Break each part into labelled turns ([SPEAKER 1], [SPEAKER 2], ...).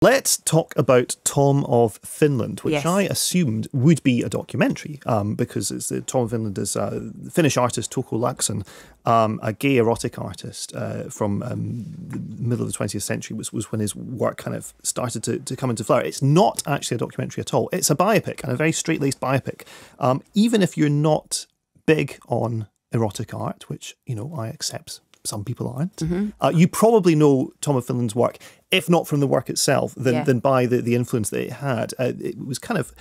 [SPEAKER 1] Let's talk about Tom of Finland, which I assumed would be a documentary because it's Tom of Finland is the Finnish artist Touko Laaksonen, a gay erotic artist from the middle of the 20th century was when his work kind of started to come into flower. It's not actually a documentary at all. It's a biopic, and a very straight-laced biopic. Even if you're not big on erotic art, which, you know, I accept some people aren't, you probably know Tom of Finland's work, if not from the work itself, then by the influence that it had. It was kind of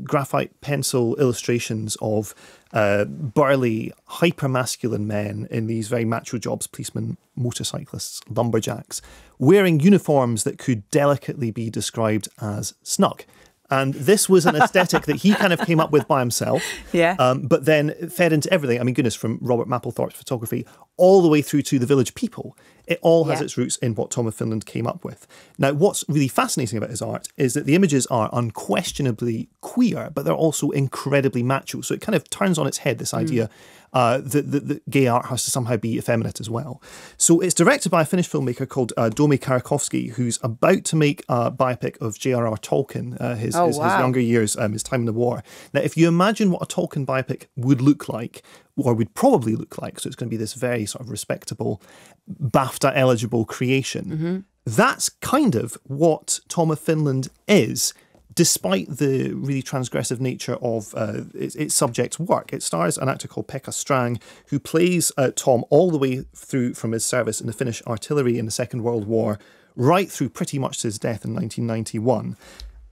[SPEAKER 1] graphite pencil illustrations of burly, hyper-masculine men in these very macho jobs, policemen, motorcyclists, lumberjacks, wearing uniforms that could delicately be described as snug. And this was an aesthetic that he kind of came up with by himself, but then fed into everything. I mean, goodness, from Robert Mapplethorpe's photography all the way through to the village people. It all has its roots in what Tom of Finland came up with. Now, what's really fascinating about his art is that the images are unquestionably queer, but they're also incredibly macho. So it kind of turns on its head this idea that gay art has to somehow be effeminate as well. So it's directed by a Finnish filmmaker called Karkovski, who's about to make a biopic of J.R.R. Tolkien, his younger years, his time in the war. Now, if you imagine what a Tolkien biopic would look like, or would probably look like, so it's going to be this very sort of respectable, BAFTA-eligible creation, that's kind of what Tom of Finland is, despite the really transgressive nature of its subject's work. It stars an actor called Pekka Strang, who plays Tom all the way through from his service in the Finnish artillery in the Second World War, right through pretty much to his death in 1991.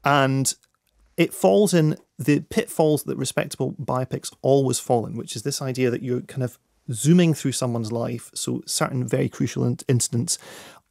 [SPEAKER 1] And it falls in the pitfalls that respectable biopics always fall in, which is this idea that you're kind of zooming through someone's life, so certain very crucial incidents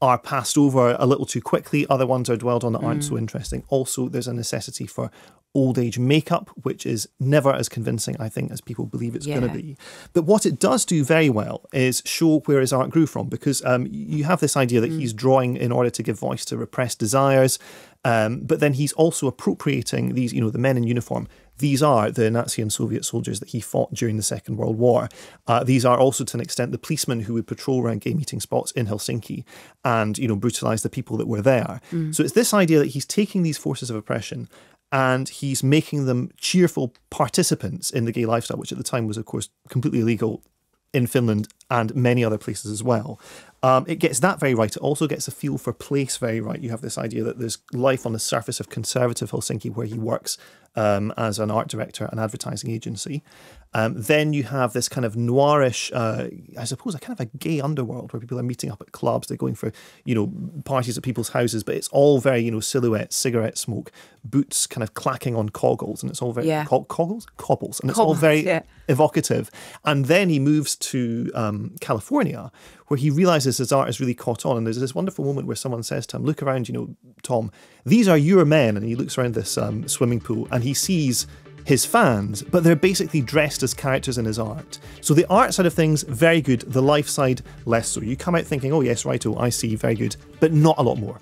[SPEAKER 1] are passed over a little too quickly, other ones are dwelled on that aren't so interesting. Also, there's a necessity for old age makeup, which is never as convincing, I think, as people believe it's going to be. But what it does do very well is show where his art grew from, because you have this idea that he's drawing in order to give voice to repressed desires, but then he's also appropriating these, you know, the men in uniform. These are the Nazi and Soviet soldiers that he fought during the Second World War. These are also, to an extent, the policemen who would patrol around gay meeting spots in Helsinki and, you know, brutalise the people that were there. So it's this idea that he's taking these forces of oppression and he's making them cheerful participants in the gay lifestyle, which at the time was, of course, completely illegal in Finland and many other places as well. It gets that very right. It also gets a feel for place very right. You have this idea that there's life on the surface of conservative Helsinki where he works as an art director, an advertising agency. Then you have this kind of noirish, I suppose, a kind of a gay underworld where people are meeting up at clubs. They're going for, you know, parties at people's houses, but it's all very, you know, silhouette, cigarette smoke, boots kind of clacking on cobbles, and it's all very cobbles, and it's all very evocative. And then he moves to California, where he realizes his art has really caught on. And there's this wonderful moment where someone says to him, "Look around, you know, Tom, these are your men." And he looks around this swimming pool and he sees his fans, but they're basically dressed as characters in his art. So the art side of things, very good. The life side, less so. You come out thinking, oh yes, righto, I see, very good, but not a lot more.